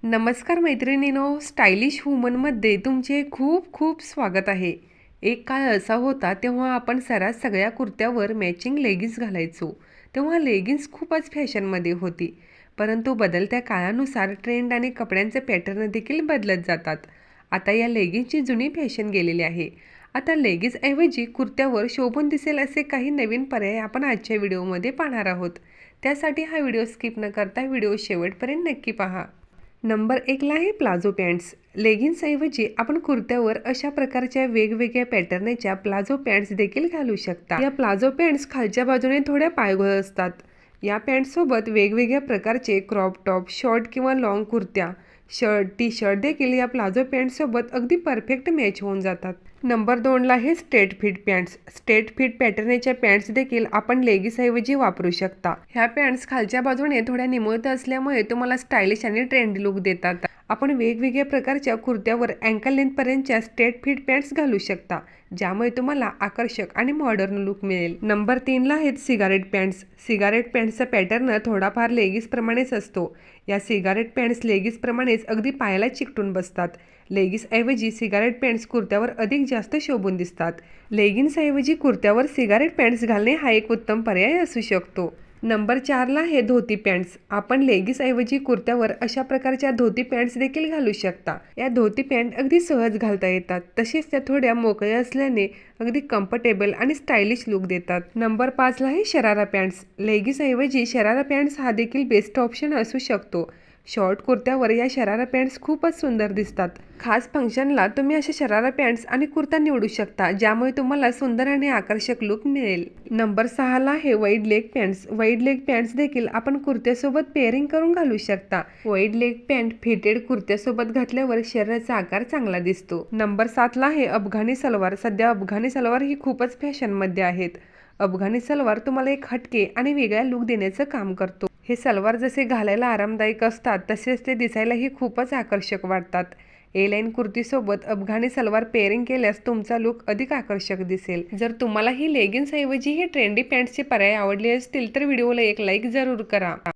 नमस्कार मैत्रिणींनो, स्टायलिश वुमनमध्ये तुमचे खूप खूप स्वागत आहे. एक काळ असा होता तेव्हा आपण सर्रास सगळ्या कुर्त्यावर मॅचिंग लेगिन्स घालायचो. तेव्हा लेगिन्स खूपच फॅशनमध्ये होती. परंतु बदलत्या काळानुसार ट्रेंड आणि कपड्यांचे पॅटर्न देखील बदलत जातात. आता या लेगिन्सची जुनी फॅशन गेलेली आहे. आता लेगिन्सऐवजी कुर्त्यावर शोभून दिसेल असे काही नवीन पर्याय आपण आजच्या व्हिडिओमध्ये पाहणार आहोत. त्यासाठी हा व्हिडिओ स्किप न करता व्हिडिओ शेवटपर्यंत नक्की पहा. नंबर 1ला आहे प्लाझो पॅन्ट्स. लेगिन्सऐवजी आपण कुर्त्यावर अशा प्रकारच्या वेगवेगळ्या पॅटर्नच्या प्लाझो पॅन्ट्स देखील घालू शकता. या प्लाझो पॅन्ट्स खालच्या बाजूने थोड्या पायघोळ असतात. या पॅन्टसोबत वेगवेगळ्या प्रकारचे क्रॉप टॉप, शॉर्ट किंवा लॉंग कुर्त्या, टी शर्ट देखील या प्लाझो पॅन्टसोबत अगदी परफेक्ट मॅच होऊन जातात. नंबर 2ला आहे straight fit pants. Straight fit पॅटर्नच्या पॅन्ट्स देखील आपण लेगिन्सऐवजी वापरू शकता. ह्या पॅन्ट्स खालच्या बाजूने थोड्या निमुळत असल्यामुळे तुम्हाला स्टायलिश आणि ट्रेंडी लुक देतात. आपण वेगवेगळ्या प्रकारच्या कुर्त्यावर अँकल लेंथपर्यंतच्या स्ट्रेट फिट पॅन्ट्स घालू शकता, ज्यामुळे तुम्हाला आकर्षक आणि मॉडर्न लुक मिळेल. नंबर 3ला आहेत सिगारेट पॅन्ट्स. सिगारेट पॅन्ट्सचा पॅटर्न थोडाफार लेगिन्सप्रमाणेच असतो. या सिगारेट पॅन्ट्स लेगिन्सप्रमाणेच अगदी पायाला चिकटून बसतात. लेगिन्सऐवजी सिगारेट पॅन्ट्स कुर्त्यावर अधिक जास्त शोभून दिसतात. लेगिन्सऐवजी कुर्त्यावर सिगारेट पॅन्ट्स घालणे हा एक उत्तम पर्याय असू शकतो. नंबर 4ला आहे धोती पॅन्ट्स. आपण लेगिन्सऐवजी कुर्त्यावर अशा प्रकारच्या धोती पॅन्ट्स देखील घालू शकता. या धोती पॅन्ट अगदी सहज घालता येतात. तसेच त्या थोड्या मोकळ्या असल्याने अगदी कम्फर्टेबल आणि स्टायलिश लुक देतात. नंबर 5ला आहे शरारा पॅन्ट्स. लेगिन्सऐवजी शरारा पॅन्ट्स हा देखील बेस्ट ऑप्शन असू शकतो. शॉर्ट कुर्त्यावर या शरारा पॅन्ट्स खूपच सुंदर दिसतात. खास फंक्शनला तुम्ही अशा शरारा पॅन्ट्स आणि कुर्ता निवडू शकता, ज्यामुळे तुम्हाला सुंदर आणि आकर्षक लुक मिळेल. नंबर 6ला आहे wide leg pants. Wide leg pants देखील आपण कुर्त्यासोबत पेअरिंग करून घालू शकता. वाईड लेग पॅन्ट फिटेड कुर्त्यासोबत घातल्यावर शरीराचा आकार चांगला दिसतो. नंबर 7ला आहे अफगाणी सलवार. सध्या अफगाणी सलवार ही खूपच फॅशनमध्ये आहेत. अफगाणी सलवार तुम्हाला एक हटके आणि वेगळा लुक देण्याचं काम करतो. हे सलवार जसे घालायला आरामदायक असतात, तसेच ते दिसायलाही खूपच आकर्षक वाटतात. ए लाईन कुर्तीसोबत अफगाणी सलवार पेअरिंग केल्यास तुमचा लुक अधिक आकर्षक दिसेल. जर तुम्हाला ही लेगिन्सऐवजी हे ट्रेंडी पॅन्ट्सचे पर्याय आवडले असतील तर व्हिडिओला एक लाईक जरूर करा.